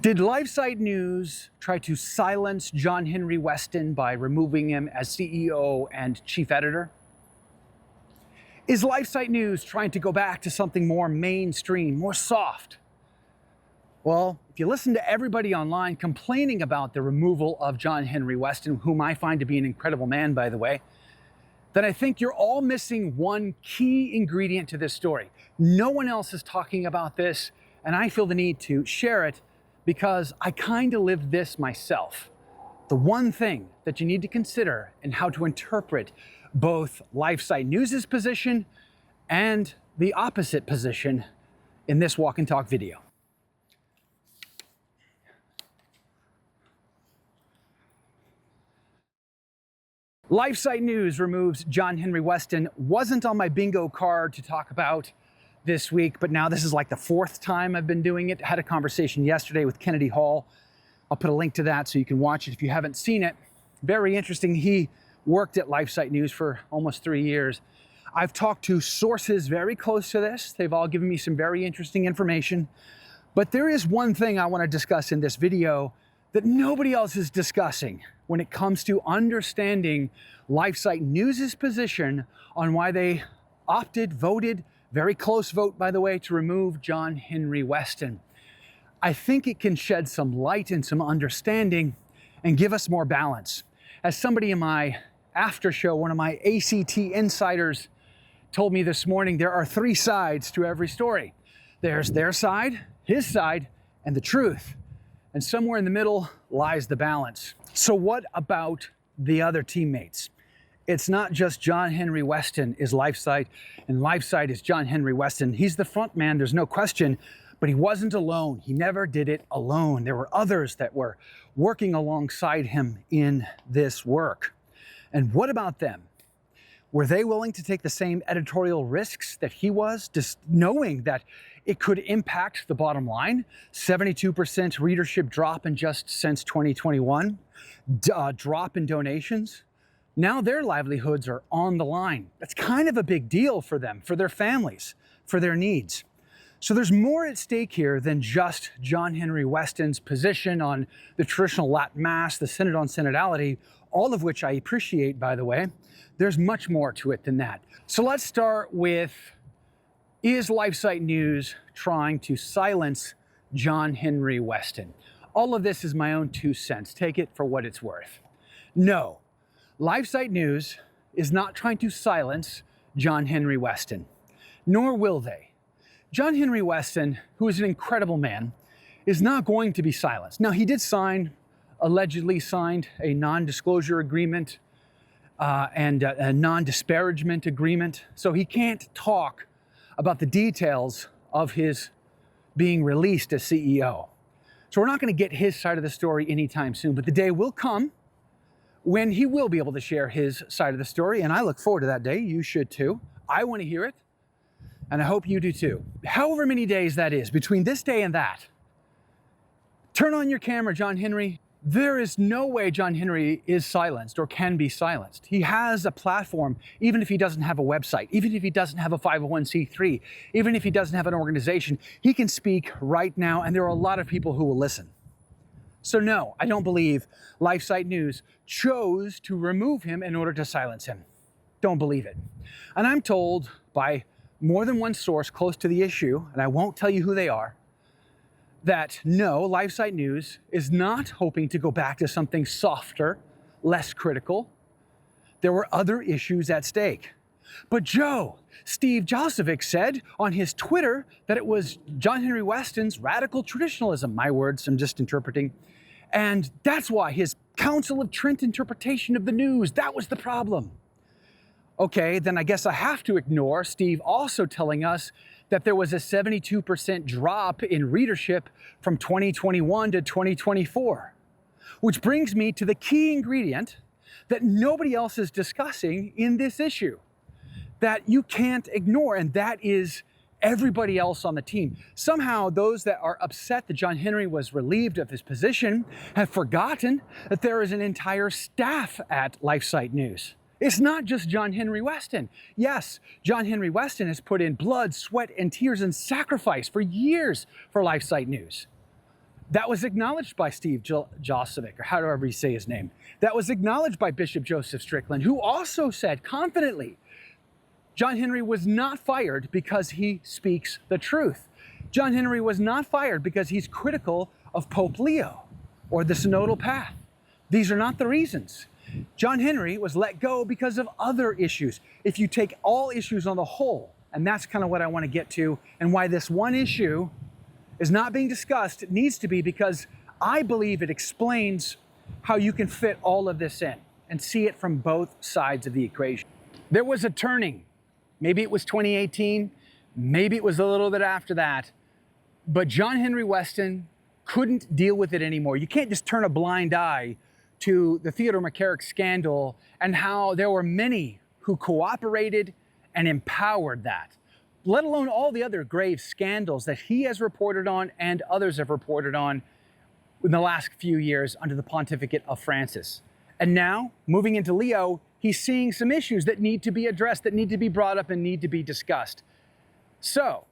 Did LifeSite News try to silence John-Henry Westen by removing him as CEO and chief editor? Is LifeSite News trying to go back to something more mainstream, more soft? Well, if you listen to everybody online complaining about the removal of John-Henry Westen, whom I find to be an incredible man, by the way, then I think you're all missing one key ingredient to this story. No one else is talking about this, and I feel the need to share it because I kind of lived this myself. The one thing that you need to consider in how to interpret both LifeSite News' position and the opposite position in this walk and talk video. LifeSite News removes John-Henry Westen. Wasn't on my bingo card to talk about this week, but now this is like the fourth time I've been doing it. I had a conversation yesterday with Kennedy Hall. I'll put a link to that so you can watch it if you haven't seen it. Very interesting. He worked at LifeSite News for almost 3 years. I've talked to sources very close to this. They've all given me some very interesting information. But there is one thing I want to discuss in this video that nobody else is discussing when it comes to understanding LifeSite News' position on why they voted, very close vote, by the way, to remove John-Henry Westen. I think it can shed some light and some understanding and give us more balance. As somebody in my after show, one of my ACT insiders told me this morning, there are 3 sides to every story. There's their side, his side, and the truth. And somewhere in the middle lies the balance. So what about the other teammates? It's not just John-Henry Westen is LifeSite, and LifeSite is John-Henry Westen. He's the front man, there's no question, but he wasn't alone. He never did it alone. There were others that were working alongside him in this work. And what about them? Were they willing to take the same editorial risks that he was, just knowing that it could impact the bottom line? 72% readership drop in just since 2021, drop in donations. Now their livelihoods are on the line. That's kind of a big deal for them, for their families, for their needs. So there's more at stake here than just John-Henry Westen's position on the traditional Latin Mass, the Synod on Synodality, all of which I appreciate, by the way. There's much more to it than that. So let's start with, is LifeSite News trying to silence John-Henry Westen? All of this is my own 2 cents. Take it for what it's worth. No, LifeSite News is not trying to silence John-Henry Westen, nor will they. John-Henry Westen, who is an incredible man, is not going to be silenced. Now, he did allegedly signed a non-disclosure agreement and a non-disparagement agreement. So he can't talk about the details of his being released as CEO. So we're not going to get his side of the story anytime soon, but the day will come when he will be able to share his side of the story, and I look forward to that day. You should too. I want to hear it, and I hope you do too. However many days that is, between this day and that, turn on your camera, John-Henry. There is no way John-Henry is silenced or can be silenced. He has a platform, even if he doesn't have a website, even if he doesn't have a 501c3, even if he doesn't have an organization, he can speak right now, and there are a lot of people who will listen. So no, I don't believe LifeSite News chose to remove him in order to silence him. Don't believe it. And I'm told by more than one source close to the issue, and I won't tell you who they are, that no, LifeSite News is not hoping to go back to something softer, less critical. There were other issues at stake. But Steve Josevic said on his Twitter that it was John-Henry Westen's radical traditionalism. My words, I'm just interpreting. And that's why his Council of Trent interpretation of the news, that was the problem. Okay, then I guess I have to ignore Steve also telling us that there was a 72% drop in readership from 2021 to 2024. Which brings me to the key ingredient that nobody else is discussing in this issue, that you can't ignore, and that is everybody else on the team. Somehow those that are upset that John-Henry was relieved of his position have forgotten that there is an entire staff at LifeSite News. It's not just John-Henry Westen. Yes, John-Henry Westen has put in blood, sweat, and tears and sacrifice for years for LifeSite News. That was acknowledged by Steve Josovic, or however you say his name. That was acknowledged by Bishop Joseph Strickland, who also said confidently, John-Henry was not fired because he speaks the truth. John-Henry was not fired because he's critical of Pope Leo or the synodal path. These are not the reasons. John-Henry was let go because of other issues. If you take all issues on the whole, and that's kind of what I want to get to, and why this one issue is not being discussed, it needs to be, because I believe it explains how you can fit all of this in and see it from both sides of the equation. There was a turning. Maybe it was 2018, maybe it was a little bit after that, but John-Henry Westen couldn't deal with it anymore. You can't just turn a blind eye to the Theodore McCarrick scandal and how there were many who cooperated and empowered that, let alone all the other grave scandals that he has reported on and others have reported on in the last few years under the pontificate of Francis. And now, moving into Leo, he's seeing some issues that need to be addressed, that need to be brought up and need to be discussed. So,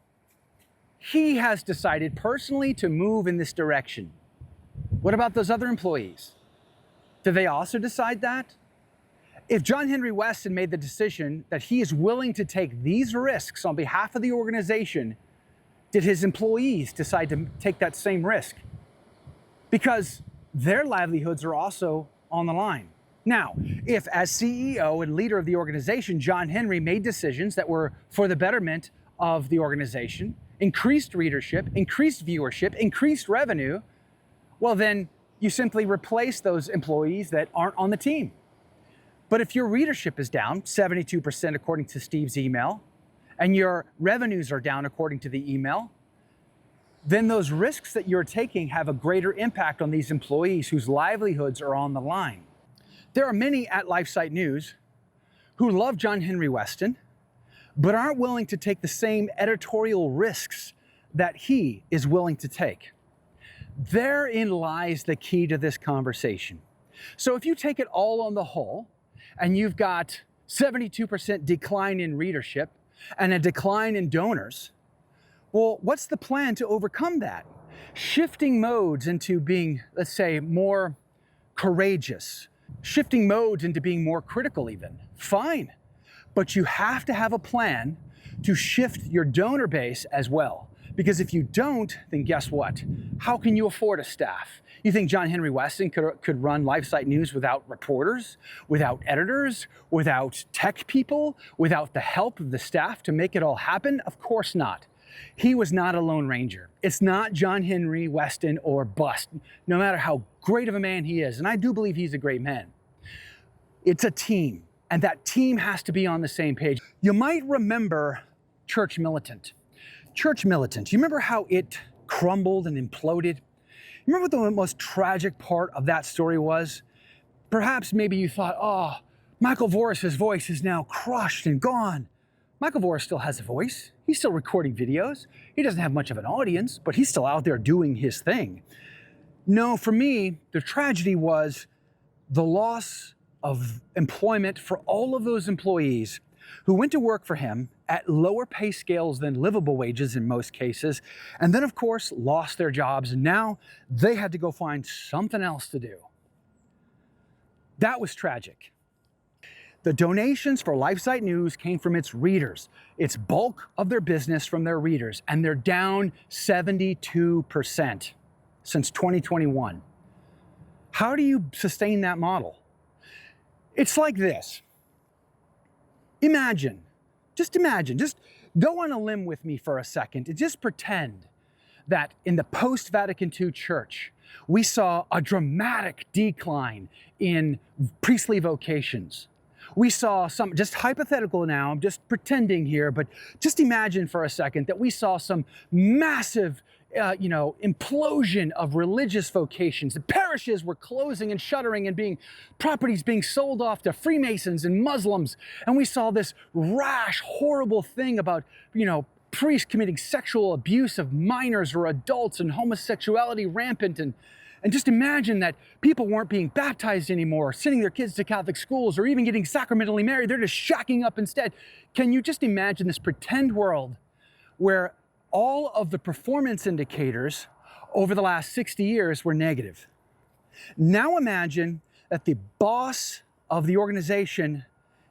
he has decided personally to move in this direction. What about those other employees? Do they also decide that? If John-Henry Westen made the decision that he is willing to take these risks on behalf of the organization, did his employees decide to take that same risk? Because their livelihoods are also on the line. Now, if as CEO and leader of the organization, John-Henry made decisions that were for the betterment of the organization, increased readership, increased viewership, increased revenue, well then you simply replace those employees that aren't on the team. But if your readership is down 72% according to Steve's email, and your revenues are down according to the email, then those risks that you're taking have a greater impact on these employees whose livelihoods are on the line. There are many at LifeSite News who love John-Henry Westen, but aren't willing to take the same editorial risks that he is willing to take. Therein lies the key to this conversation. So if you take it all on the whole, and you've got 72% decline in readership and a decline in donors, well, what's the plan to overcome that? Shifting modes into being, let's say, more courageous, shifting modes into being more critical even, fine. But you have to have a plan to shift your donor base as well. Because if you don't, then guess what? How can you afford a staff? You think John-Henry Westen could run LifeSite News without reporters, without editors, without tech people, without the help of the staff to make it all happen? Of course not. He was not a lone ranger. It's not John-Henry Westen or bust, no matter how great of a man he is. And I do believe he's a great man. It's a team, and that team has to be on the same page. You might remember Church Militant. Church Militant, you remember how it crumbled and imploded? You remember what the most tragic part of that story was? Perhaps maybe you thought, oh, Michael Voris's voice is now crushed and gone. Michael Voris still has a voice. He's still recording videos. He doesn't have much of an audience, but he's still out there doing his thing. No, for me, the tragedy was the loss of employment for all of those employees who went to work for him at lower pay scales than livable wages in most cases, and then of course lost their jobs, and now they had to go find something else to do. That was tragic. The donations for LifeSite News came from its readers. It's bulk of their business from their readers, and they're down 72% since 2021. How do you sustain that model? It's like this. Imagine, just go on a limb with me for a second and just pretend that in the post-Vatican II church, we saw a dramatic decline in priestly vocations. We saw some, just hypothetical now, I'm just pretending here, but just imagine for a second that we saw some massive implosion of religious vocations. The parishes were closing and shuttering and properties being sold off to Freemasons and Muslims. And we saw this rash, horrible thing about, priests committing sexual abuse of minors or adults and homosexuality rampant. And just imagine that people weren't being baptized anymore, sending their kids to Catholic schools, or even getting sacramentally married. They're just shacking up instead. Can you just imagine this pretend world where all of the performance indicators over the last 60 years were negative. Now imagine that the boss of the organization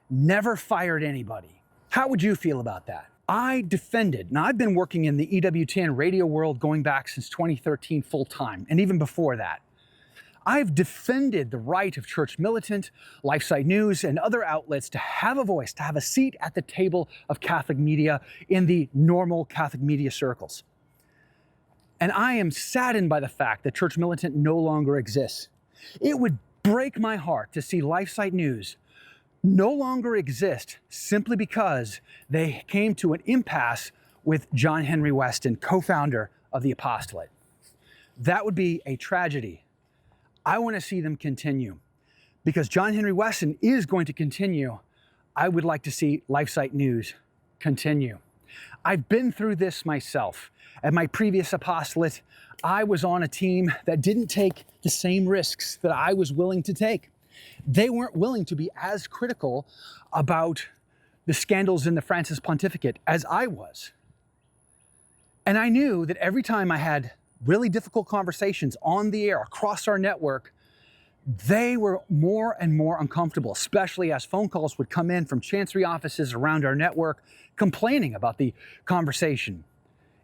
never fired anybody. How would you feel about that? I defended, now I've been working in the EWTN radio world going back since 2013 full time, and even before that. I've defended the right of Church Militant, LifeSite News, and other outlets to have a voice, to have a seat at the table of Catholic media in the normal Catholic media circles. And I am saddened by the fact that Church Militant no longer exists. It would break my heart to see LifeSite News no longer exist simply because they came to an impasse with John-Henry Westen, co-founder of the apostolate. That would be a tragedy. I want to see them continue. Because John-Henry Westen is going to continue, I would like to see LifeSite News continue. I've been through this myself. At my previous apostolate, I was on a team that didn't take the same risks that I was willing to take. They weren't willing to be as critical about the scandals in the Francis pontificate as I was. And I knew that every time I had really difficult conversations on the air across our network, they were more and more uncomfortable, especially as phone calls would come in from chancery offices around our network complaining about the conversation.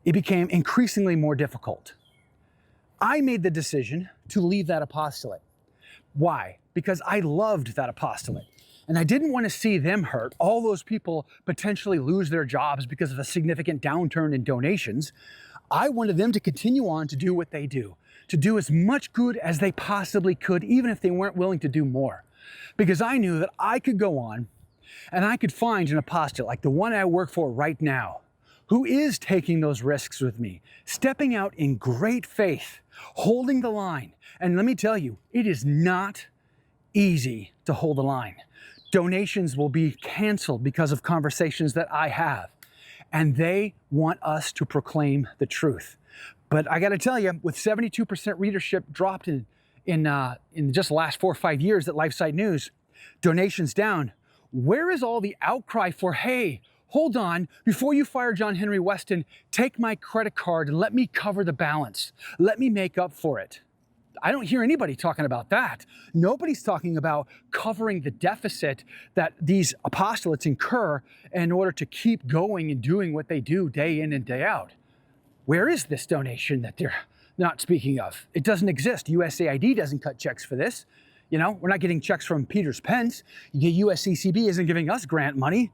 It became increasingly more difficult. I made the decision to leave that apostolate. Why? Because I loved that apostolate. And I didn't want to see them hurt, all those people potentially lose their jobs because of a significant downturn in donations. I wanted them to continue on to do what they do, to do as much good as they possibly could, even if they weren't willing to do more. Because I knew that I could go on and I could find an apostolate like the one I work for right now, who is taking those risks with me, stepping out in great faith, holding the line. And let me tell you, it is not easy to hold the line. Donations will be canceled because of conversations that I have. And they want us to proclaim the truth. But I got to tell you, with 72% readership dropped in just the last 4 or 5 years at LifeSite News, donations down, where is all the outcry for, hey, hold on, before you fire John-Henry Westen, take my credit card and let me cover the balance. Let me make up for it. I don't hear anybody talking about that. Nobody's talking about covering the deficit that these apostolates incur in order to keep going and doing what they do day in and day out. Where is this donation that they're not speaking of? It doesn't exist. USAID doesn't cut checks for this. You know, we're not getting checks from Peter's Pence. The USCCB isn't giving us grant money.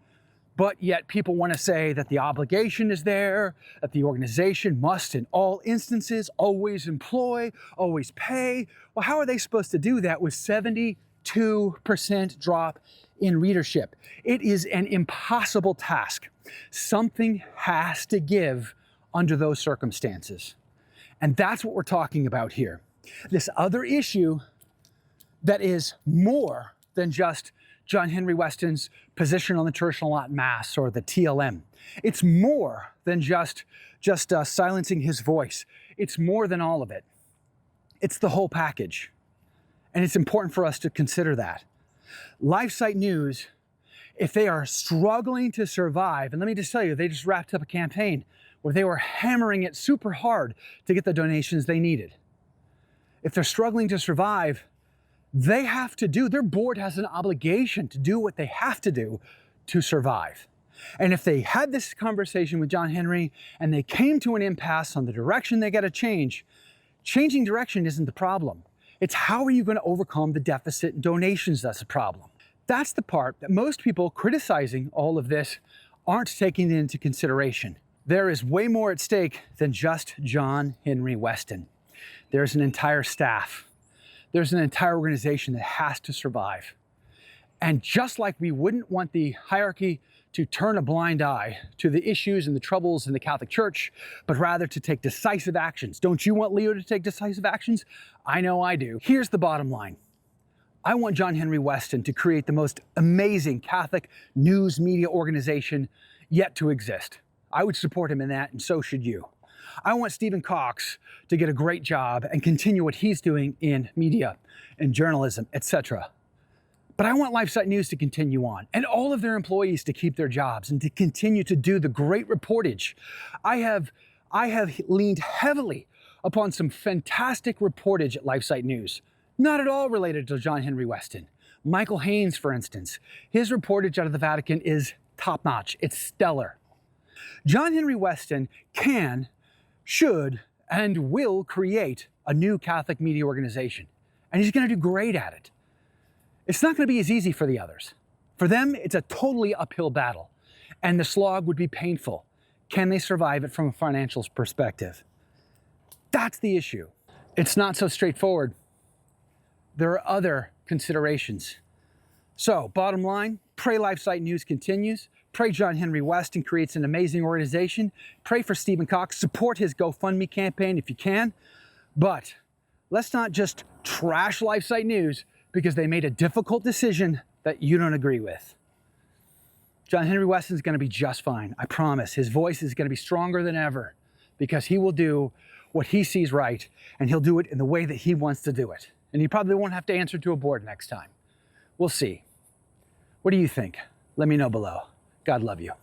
But yet people want to say that the obligation is there, that the organization must in all instances always employ, always pay. Well, how are they supposed to do that with 72% drop in readership? It is an impossible task. Something has to give under those circumstances. And that's what we're talking about here. This other issue that is more than just John-Henry Westen's position on the traditional lot mass or the TLM. It's more than just silencing his voice. It's more than all of it. It's the whole package. And it's important for us to consider that. LifeSite News, if they are struggling to survive, and let me just tell you, they just wrapped up a campaign where they were hammering it super hard to get the donations they needed. If they're struggling to survive, they have to do, their board has an obligation to do what they have to do to survive. And if they had this conversation with John-Henry and they came to an impasse on the direction they got to change, changing direction isn't the problem. It's how are you going to overcome the deficit in donations that's a problem. That's the part that most people criticizing all of this aren't taking into consideration. There is way more at stake than just John-Henry Westen. There's an entire staff. There's an entire organization that has to survive. And just like we wouldn't want the hierarchy to turn a blind eye to the issues and the troubles in the Catholic Church, but rather to take decisive actions. Don't you want Leo to take decisive actions? I know I do. Here's the bottom line. I want John-Henry Westen to create the most amazing Catholic news media organization yet to exist. I would support him in that, and so should you. I want Stephen Cox to get a great job and continue what he's doing in media and journalism, etc. But I want LifeSite News to continue on and all of their employees to keep their jobs and to continue to do the great reportage. I have leaned heavily upon some fantastic reportage at LifeSite News, not at all related to John-Henry Westen. Michael Haynes, for instance, his reportage out of the Vatican is top-notch. It's stellar. John-Henry Westen can, should, and will create a new Catholic media organization. And he's going to do great at it. It's not going to be as easy for the others. For them, it's a totally uphill battle. And the slog would be painful. Can they survive it from a financial perspective? That's the issue. It's not so straightforward. There are other considerations. So, bottom line, pray LifeSite News continues. Pray John-Henry Westen creates an amazing organization. Pray for Stephen Cox. Support his GoFundMe campaign if you can. But let's not just trash LifeSite News because they made a difficult decision that you don't agree with. John-Henry Westen is going to be just fine. I promise. His voice is going to be stronger than ever because he will do what he sees right, and he'll do it in the way that he wants to do it. And he probably won't have to answer to a board next time. We'll see. What do you think? Let me know below. God love you.